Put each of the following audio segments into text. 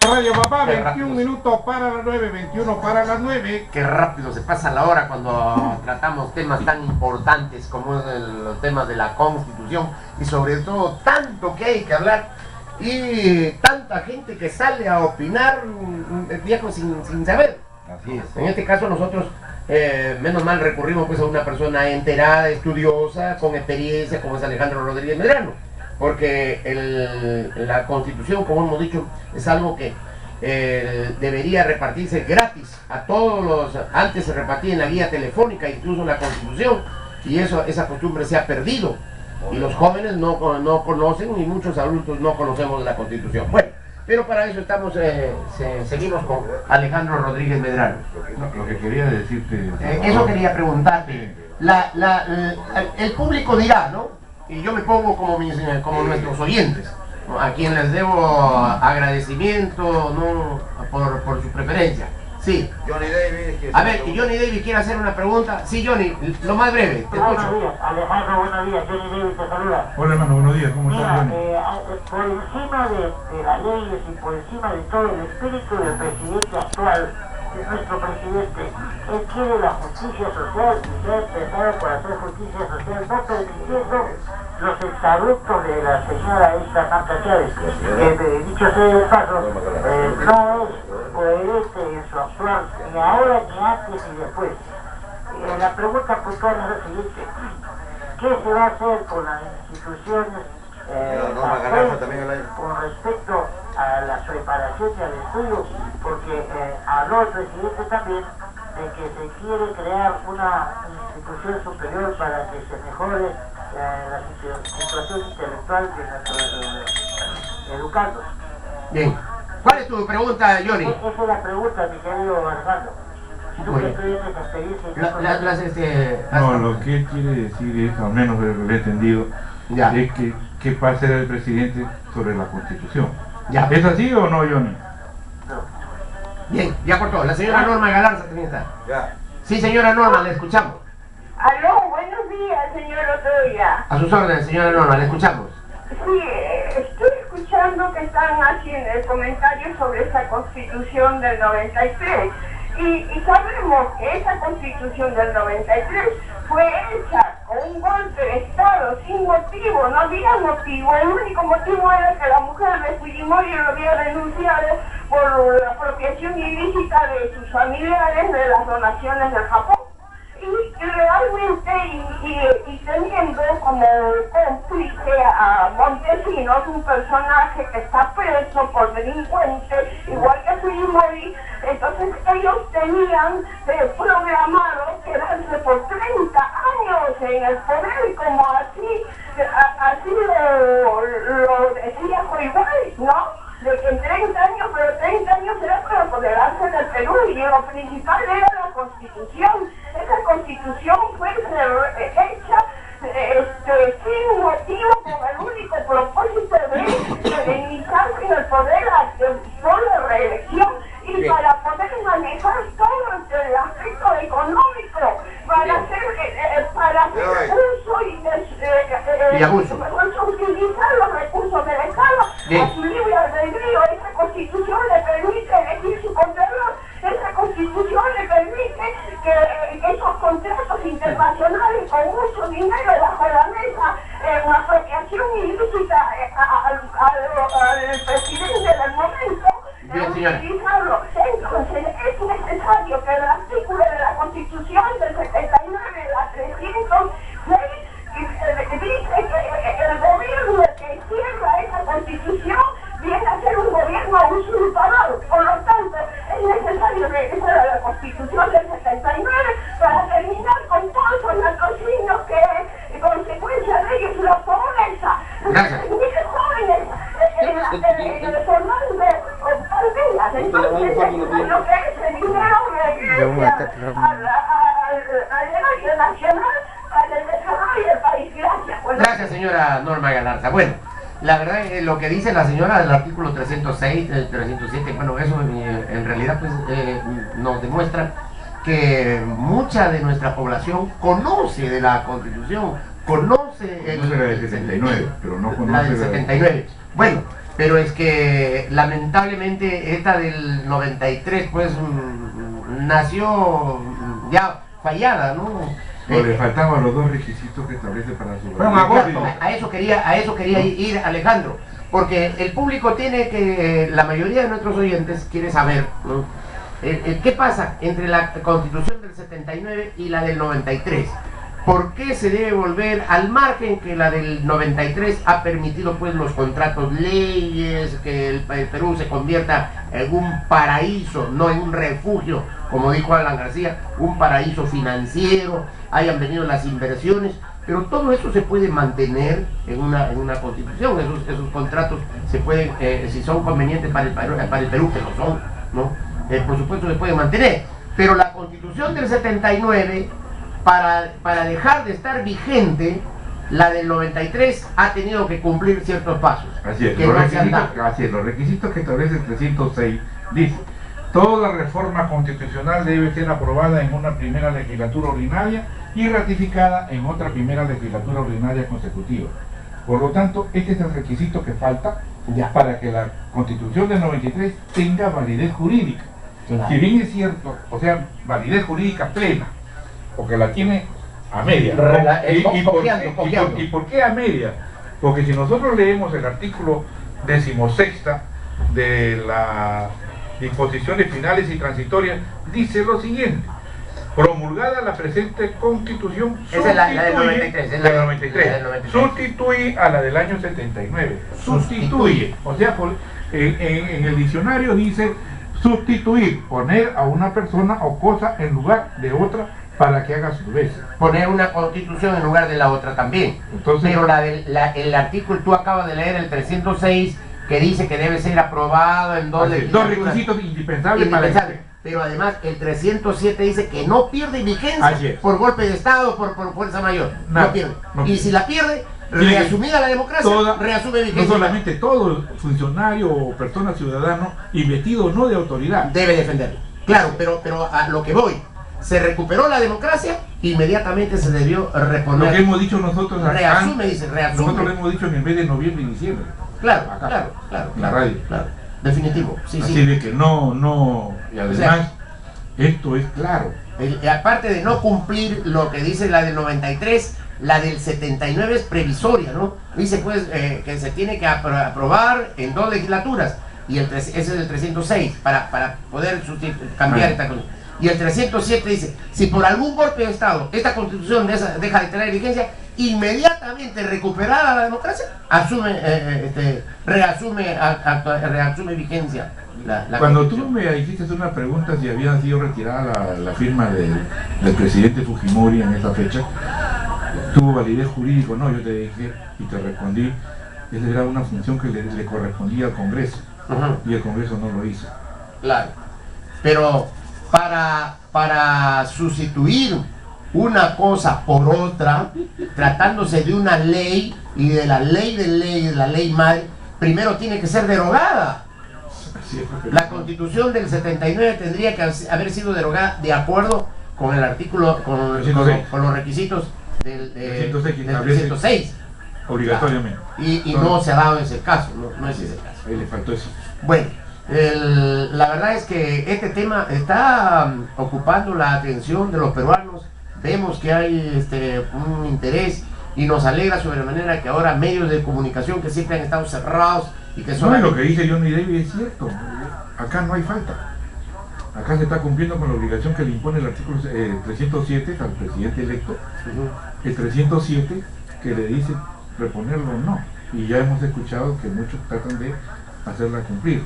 Radio Papá, 21 minutos para las 9, 21 para las 9. Qué rápido se pasa la hora cuando tratamos temas tan importantes como los temas de la Constitución y sobre todo tanto que hay que hablar y tanta gente que sale a opinar, viejo, sin saber. Así es. En este caso nosotros, menos mal, recurrimos pues a una persona enterada, estudiosa, con experiencia, como es Alejandro Rodríguez Medrano. Porque la Constitución, como hemos dicho, es algo que debería repartirse gratis a todos los... Antes se repartía en la guía telefónica, incluso en la Constitución, y esa costumbre se ha perdido. Y los jóvenes no conocen, y muchos adultos no conocemos la Constitución. Bueno, pero para eso estamos, seguimos con Alejandro Rodríguez Medrano. Lo que quería decirte... eso quería preguntarte. El público dirá, ¿no? Y yo me pongo como nuestros oyentes, ¿no? A quien les debo agradecimiento, ¿no? por su preferencia. Sí. Johnny Davis. A ver, que Johnny Davis quiere hacer una pregunta. Sí, Johnny, lo más breve, te escucho. Buenos días, Alejandro, buenos días, Johnny Davis te saluda. Hola hermano, buenos días, ¿cómo estás, Mira, Johnny? por encima de las leyes y por encima de todo el espíritu del presidente actual, que es nuestro presidente, él quiere la justicia social y se ha empezado por hacer justicia social, no permitiendo los exabruptos de la señora esta Marta Chávez. Dicho sea de paso, no es coherente en su actuar, ni ahora, ni antes, ni después. La pregunta puntual es la siguiente: ¿qué se va a hacer con las instituciones con respecto a la preparación y al estudio? Porque habló el presidente también de que se quiere crear una institución superior para que se mejore la situación intelectual de nuestros educandos. Bien. ¿Cuál es tu pregunta, Johnny? Esa es la pregunta, mi querido Alejandro. ¿Tú qué crees de esa experiencia? No, lo que él quiere decir es, al menos lo he entendido, Ya. es que qué va a hacer el presidente sobre la Constitución. Ya. ¿Es así o no, Johnny? No. Bien, ya cortó. La señora Norma Galarza también está. Ya. Sí, señora Norma, le escuchamos. Aló, buenos días, señor Otoya. A sus órdenes, señora Norma, le escuchamos. Sí, estoy escuchando que están haciendo el comentario sobre esa Constitución del 93. Y sabemos que esa Constitución del 93 fue hecha con un golpe de Estado sin motivo, no había motivo. El único motivo era que la mujer de Fujimori lo había denunciado por la apropiación ilícita de sus familiares de las donaciones del Japón. Y realmente, y teniendo como cómplice a Montesinos, un personaje que está preso por delincuente, igual que Fujimori, entonces ellos tenían programado quedarse por 30 años en el poder, como así lo decía Joiguay, ¿no? De que en 30 años, pero 30 años era para apoderarse del Perú, y lo principal era la Constitución. Esa Constitución fue hecha sin motivo, con el único propósito de iniciarse en el poder por la reelección y para poder manejar todo el aspecto económico, para hacer uso y abuso. Utilizar los recursos del Estado a su libre albedrío. Esa Constitución le permite elegir su contralor. Esa Constitución le permite que esos contratos internacionales con mucho dinero bajo la mesa, una apropiación ilícita al presidente del momento, utilizarlo. Entonces es necesario que el artículo de la Constitución del 79, la 306, dice que el gobierno que cierra esa Constitución viene a ser un gobierno usurpador. Por lo tanto, es necesario regresar a la Constitución del 79 para terminar con todos esos latrocinios que, consecuencia de ellos, la pobreza. Gracias. Los jóvenes formando aldeas. Entonces, lo que es el dinero regresa al erario nacional para el desarrollo del país. Gracias. Gracias, señora Norma Galarza. Bueno, la verdad, lo que dice la señora del artículo 306, 307, bueno, eso en realidad pues, nos demuestra que mucha de nuestra población conoce de la Constitución, conoce la del 79, pero no conoce la del 79. Bueno, pero es que lamentablemente esta del 93 pues nació ya fallada, ¿no? No, le faltaban los dos requisitos que establece para su Bueno, aborto. A eso quería ir Alejandro, porque el público tiene que, la mayoría de nuestros oyentes quiere saber, ¿no? ¿Qué pasa entre la Constitución del 79 y la del 93? ¿Por qué se debe volver al margen que la del 93 ha permitido pues los contratos leyes, que el Perú se convierta en un paraíso, no en un refugio, como dijo Alan García, un paraíso financiero, hayan venido las inversiones, pero todo eso se puede mantener en una constitución, esos contratos se pueden, si son convenientes para el Perú, que lo son, ¿no? Por supuesto se pueden mantener, pero la Constitución del 79, para dejar de estar vigente, la del 93 ha tenido que cumplir ciertos pasos. Así es, que no se han dado. los requisitos que establece el 306 dice: toda reforma constitucional debe ser aprobada en una primera legislatura ordinaria y ratificada en otra primera legislatura ordinaria consecutiva. Por lo tanto, este es el requisito que falta para que la Constitución del 93 tenga validez jurídica. Claro. Si bien es cierto, o sea, validez jurídica plena, porque la tiene a media. ¿Y por qué a media? Porque si nosotros leemos el artículo 16 de las disposiciones finales y transitorias, dice lo siguiente: promulgada la presente Constitución, Esa es la del 93, es la del del 93, 93. sustituye a la del año 79. Sustituye. O sea, en el diccionario dice sustituir, poner a una persona o cosa en lugar de otra para que haga sus veces. Poner una constitución en lugar de la otra también. Entonces, pero el artículo, tú acabas de leer el 306, que dice que debe ser aprobado en dos legislaturas. dos requisitos indispensables para Indispensables. Pero además el 307 dice que no pierde vigencia por golpe de Estado, por fuerza mayor. Nada, no pierde. no Y pierde. si la pierde, Tiene que- reasumida la democracia, reasume vigencia. No solamente todo funcionario o persona ciudadano investido o no de autoridad. Debe defenderlo. Claro, pero a lo que voy, se recuperó la democracia, inmediatamente se debió reponer. Lo que hemos dicho nosotros acá, Reasume, dice, reasume. nosotros lo hemos dicho en el mes de noviembre y diciembre. Claro, Acá, claro, en la radio. claro. Definitivo, sí, Así sí. de que no, y además, esto es claro. Aparte de no cumplir lo que dice la del 93, la del 79 es previsoria, ¿no? Dice pues que se tiene que aprobar en dos legislaturas, y ese es el 306, para poder cambiar esta cosa. Y el 307 dice: si por algún golpe de Estado esta Constitución deja de tener vigencia, inmediatamente recuperada la democracia, reasume vigencia la Cuando tú Constitución. me hiciste una pregunta si había sido retirada la firma del presidente Fujimori en esa fecha, ¿tuvo validez jurídica? No, yo te dije y te respondí, esa era una función que le correspondía al Congreso, Ujú. y el Congreso no lo hizo. Claro, pero para sustituir una cosa por otra, tratándose de una ley y de la ley madre, primero tiene que ser derogada. Así es, La Constitución del 79 tendría que haber sido derogada de acuerdo con el artículo, con los requisitos del 306. obligatoriamente. Y no se ha dado ese caso, no es ese caso. Ahí le faltó eso. Bueno, la verdad es que este tema está ocupando la atención de los peruanos. Vemos que hay un interés y nos alegra sobremanera que ahora medios de comunicación que siempre han estado cerrados y que son... No, y lo que dice Johnny Davis es cierto. Acá no hay falta. Acá se está cumpliendo con la obligación que le impone el artículo 307 al presidente electo. El 307 que le dice reponerlo o no. Y ya hemos escuchado que muchos tratan de hacerla cumplir.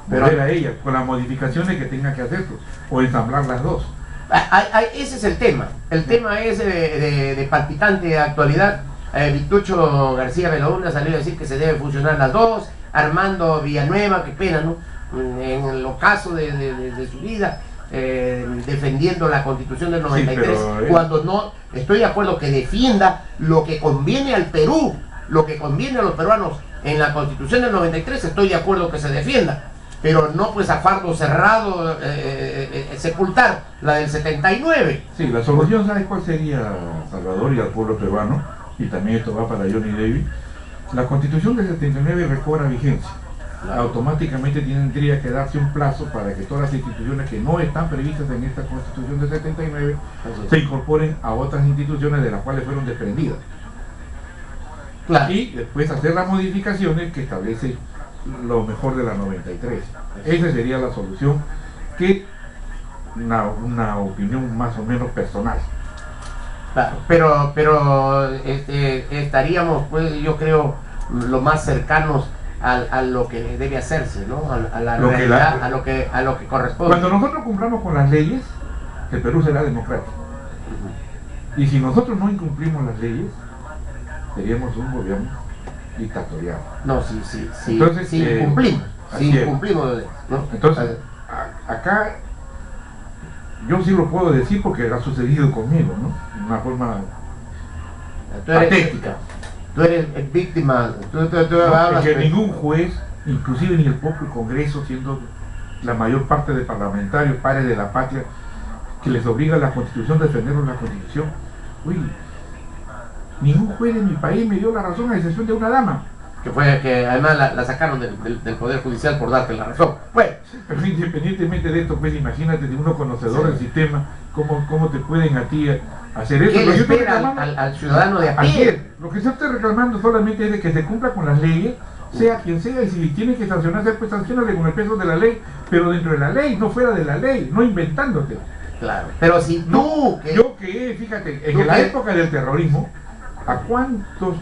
Volver a ella, con las modificaciones que tenga que hacer, o ensamblar las dos. Ese es el tema. El tema es de palpitante actualidad. Vitucho García Belaúnde salió a decir que se deben fusionar las dos. Armando Villanueva, qué pena, ¿no? En el ocaso de su vida, defendiendo la Constitución del 93, Sí, pero, cuando no estoy de acuerdo que defienda lo que conviene al Perú, lo que conviene a los peruanos en la Constitución del 93, estoy de acuerdo que se defienda, pero no pues a fardo cerrado sepultar la del 79. Sí, la solución, ¿sabes cuál sería, Salvador, y al pueblo peruano? Y también esto va para Johnny Davis. La Constitución del 79 recobra vigencia. automáticamente tendría que darse un plazo para que todas las instituciones que no están previstas en esta Constitución de 79 se incorporen a otras instituciones de las cuales fueron desprendidas. Claro. Y después hacer las modificaciones que establece lo mejor de la 93. Esa sería la solución, que una opinión más o menos personal. Claro, pero estaríamos, pues, yo creo, lo más cercanos a lo que debe hacerse, ¿no? A la realidad, a lo que corresponde. Cuando nosotros cumplamos con las leyes, el Perú será democrático. Y si nosotros no incumplimos las leyes, seríamos un gobierno dictatorial. No, sí. Entonces, sí, cumplimos. Sí, cumplimos, ¿no? Entonces, acá yo sí lo puedo decir porque ha sucedido conmigo, ¿no? De una forma patética. Tú eres víctima. Tú hablas que ningún juez, inclusive ni el propio Congreso, siendo la mayor parte de parlamentarios, padres de la patria, que les obliga a la Constitución a defendernos la Constitución. Uy, ningún juez de mi país me dio la razón, a excepción de una dama. Que además la sacaron del Poder Judicial por darte la razón. Bueno, pero independientemente de esto, pues imagínate, de uno conocedor del sistema, cómo te pueden a ti hacer eso. ¿qué le espera al ciudadano de a pie? Lo que se está reclamando solamente es de que se cumpla con las leyes, sea quien sea, y si tiene que sancionarse, pues sancionarle con el peso de la ley, pero dentro de la ley, no fuera de la ley, no inventándote. Claro, pero si tú... Fíjate, en la época del terrorismo, ¿a cuántos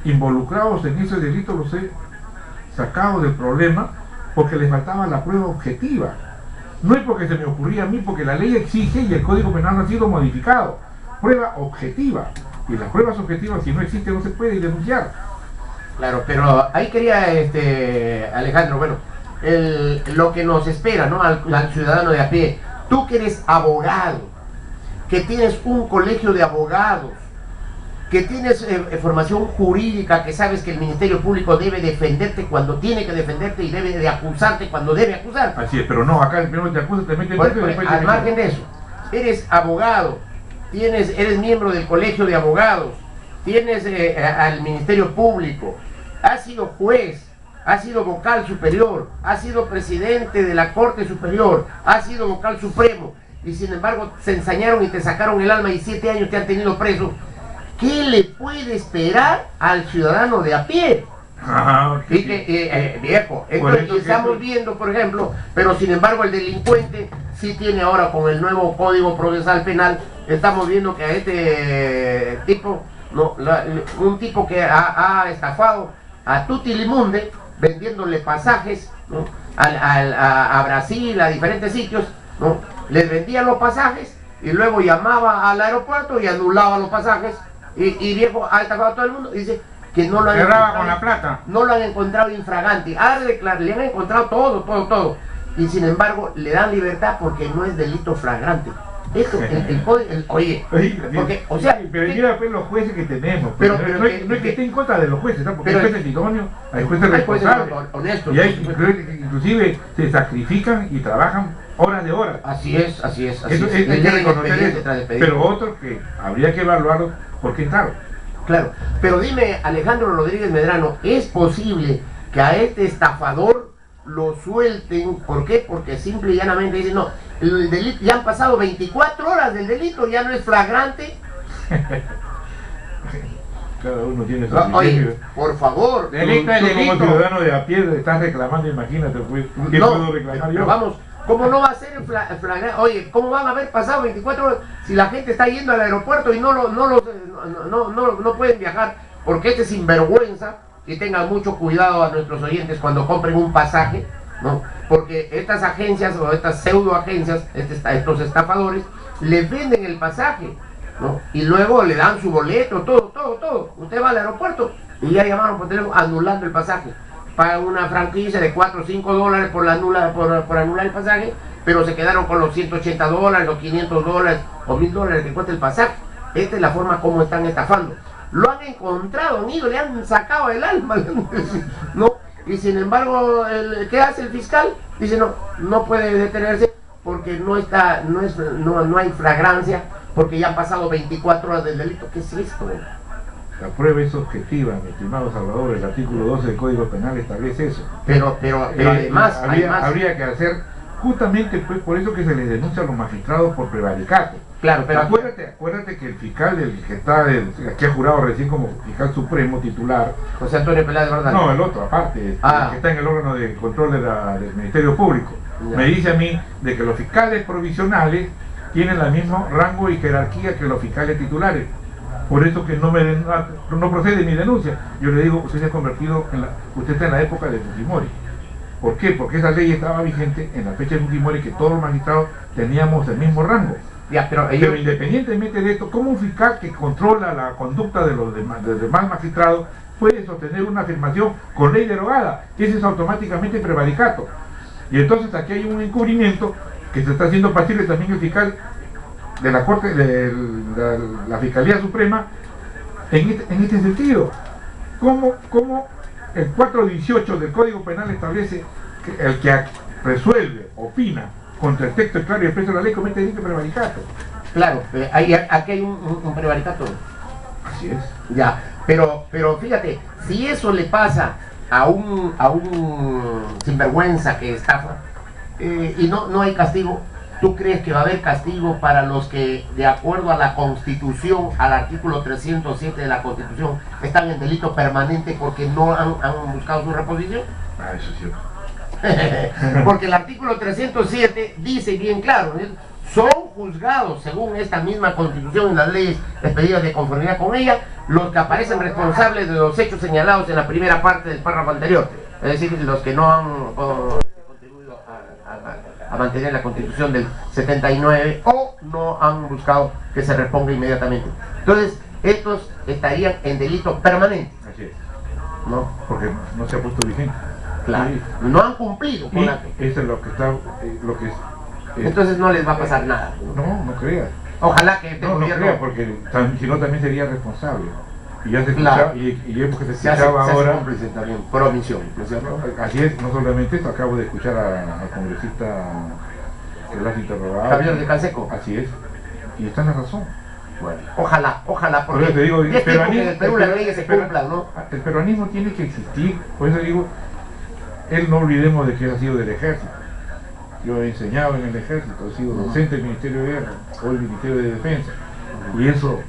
involucrados en ese delito los he sacado del problema? Porque les faltaba la prueba objetiva. No es porque se me ocurría a mí, porque la ley exige y el Código Penal no ha sido modificado. Prueba objetiva. Y las pruebas objetivas, si no existen, no se puede denunciar. Claro, pero ahí quería, Alejandro, bueno, lo que nos espera, ¿no? Al ciudadano de a pie. Tú que eres abogado, que tienes un colegio de abogados, que tienes formación jurídica, que sabes que el Ministerio Público debe defenderte cuando tiene que defenderte y debe de acusarte cuando debe acusarte. Así es, pero no, acá el primero te acusa, te mete en preso y después al margen de eso, eres abogado, eres miembro del colegio de abogados, tienes al Ministerio Público, has sido juez, has sido vocal superior, has sido presidente de la Corte Superior, has sido vocal supremo, y sin embargo se ensañaron y te sacaron el alma y 7 años te han tenido preso. ¿Qué le puede esperar al ciudadano de a pie? Y que, viejo, estamos viendo, por ejemplo, pero sin embargo el delincuente sí tiene ahora, con el nuevo Código Procesal Penal, estamos viendo que a este tipo, un tipo que ha estafado a Tutti Limunde, vendiéndole pasajes, ¿no? a Brasil, a diferentes sitios, ¿no? Les vendía los pasajes y luego llamaba al aeropuerto y anulaba los pasajes. Y viejo ha estafado a todo el mundo. Dice que no lo han encontrado con la plata. No lo han encontrado infragante. Le han encontrado todo. Y sin embargo le dan libertad porque no es delito flagrante. Esto, oye, porque, o sea, pero mira pues los jueces que tenemos, pero no es que esté en contra de los jueces, ¿no? Porque hay jueces idóneos, hay jueces responsables, honestos, y inclusive se sacrifican y trabajan horas de horas. Así es. Hay que reconocer eso, pero otros que habría que evaluarlo porque entraron. Claro, pero dime, Alejandro Rodríguez Medrano, ¿es posible que a este estafador lo suelten? ¿Por qué? Porque simple y llanamente dicen, no, el delito, ya han pasado 24 horas del delito, ya no es flagrante. Cada uno tiene su Oye, por favor, delito es delito. Como ciudadano de a pie estás reclamando, imagínate, pues, ¿qué puedo reclamar yo? Vamos, ¿cómo no va a ser flagrante? Oye, ¿cómo van a haber pasado 24 horas si la gente está yendo al aeropuerto y no pueden viajar? Porque este sinvergüenza, y tengan mucho cuidado a nuestros oyentes cuando compren un pasaje, ¿no? Porque estas agencias o estas pseudo agencias, estos estafadores, les venden el pasaje, ¿no? Y luego le dan su boleto, todo. Usted va al aeropuerto y ya llamaron por teléfono anulando el pasaje. Pagan una franquicia de 4 o 5 dólares por anular el pasaje, pero se quedaron con los 180 dólares, los 500 dólares o 1000 dólares que cuesta el pasaje. Esta es la forma como están estafando. Lo han encontrado, le han sacado el alma, ¿no? Y sin embargo, ¿qué hace el fiscal? Dice, no puede detenerse porque no hay flagrancia, porque ya han pasado 24 horas del delito. ¿Qué es esto? La prueba es objetiva, mi estimado Salvador. El artículo 12 del Código Penal establece eso. Pero además, habría que hacer justamente pues, por eso que se les denuncia a los magistrados por prevaricato. claro, pero Acuérdate que el fiscal que ha jurado recién como fiscal supremo titular, José Antonio Peláez Bardal. no, el otro, aparte, el que está en el órgano de control del Ministerio Público, Ya. me dice a mí de que los fiscales provisionales tienen el mismo rango y jerarquía que los fiscales titulares. Por eso que no procede mi denuncia. Yo le digo, usted se ha convertido usted está en la época de Fujimori. ¿Por qué? Porque esa ley estaba vigente en la fecha de Fujimori, que todos los magistrados teníamos el mismo rango. Ya, pero Pero independientemente de esto, ¿cómo un fiscal que controla la conducta de los demás magistrados puede sostener una afirmación con ley derogada? Ese es automáticamente prevaricato. Y entonces aquí hay un encubrimiento que se está haciendo pasible también el fiscal de la Corte, de la Fiscalía Suprema, en este sentido. ¿Cómo el 418 del Código Penal establece que el que resuelve, opina contra el texto claro y expreso de la ley comete delito de prevaricato? claro, aquí hay un prevaricato. Así es. Ya, pero fíjate, si eso le pasa a un sinvergüenza que estafa y no hay castigo, ¿tú crees que va a haber castigo para los que, de acuerdo a la Constitución, al artículo 307 de la Constitución, están en delito permanente porque no han buscado su reposición? Ah, eso es cierto. Porque el artículo 307 dice bien claro, ¿no? Son juzgados, según esta misma Constitución y las leyes expedidas de conformidad con ella, los que aparecen responsables de los hechos señalados en la primera parte del párrafo anterior, es decir, los que no han contribuido a mantener la Constitución del 79 o no han buscado que se reponga inmediatamente. Entonces, estos estarían en delito permanente, Así es. ¿no? Porque no se ha puesto vigente. Claro, Sí. no han cumplido con Y la... eso es lo que está, Entonces no les va a pasar nada. no creas. Ojalá que este No gobierno creas, porque si no también sería responsable. Y ya se Claro. escuchaba, y es porque se se hace escuchaba ahora. cómplice también, por omisión, ¿no es cierto? Así es, no solamente esto, acabo de escuchar al congresista que lo has interrogado. Javier de Canseco. Así es, y está en la razón. Bueno, ojalá, Por porque eso te digo, ya es tiempo que en el Perú las leyes se cumplan, ¿no? El peruanismo tiene que existir, por eso digo, no olvidemos de que él ha sido del ejército. Yo he enseñado en el ejército, he sido docente del Ministerio de Guerra, hoy Ministerio de Defensa, y eso,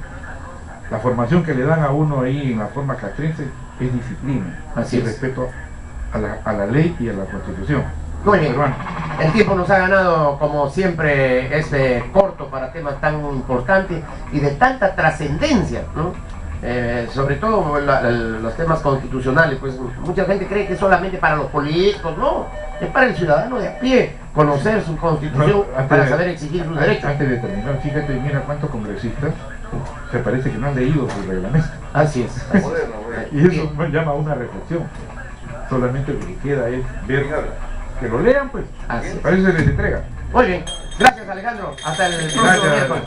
la formación que le dan a uno ahí en la forma castrense es disciplina, Así y es. respeto a la ley y a la Constitución. Muy bien, Peruano. el tiempo nos ha ganado, como siempre, corto para temas tan importantes y de tanta trascendencia, ¿no? Sobre todo los temas constitucionales, pues mucha gente cree que es solamente para los políticos, no, es para el ciudadano de a pie, conocer su constitución para saber exigir sus derechos. Antes de terminar, fíjate, mira cuántos congresistas se parece que no han leído su reglamento. Así es. Y eso me llama a una reflexión. Solamente lo que queda es ver que lo lean, pues. Así es. Para eso se les entrega. Muy bien, gracias Alejandro, hasta el próximo Gracias. miércoles.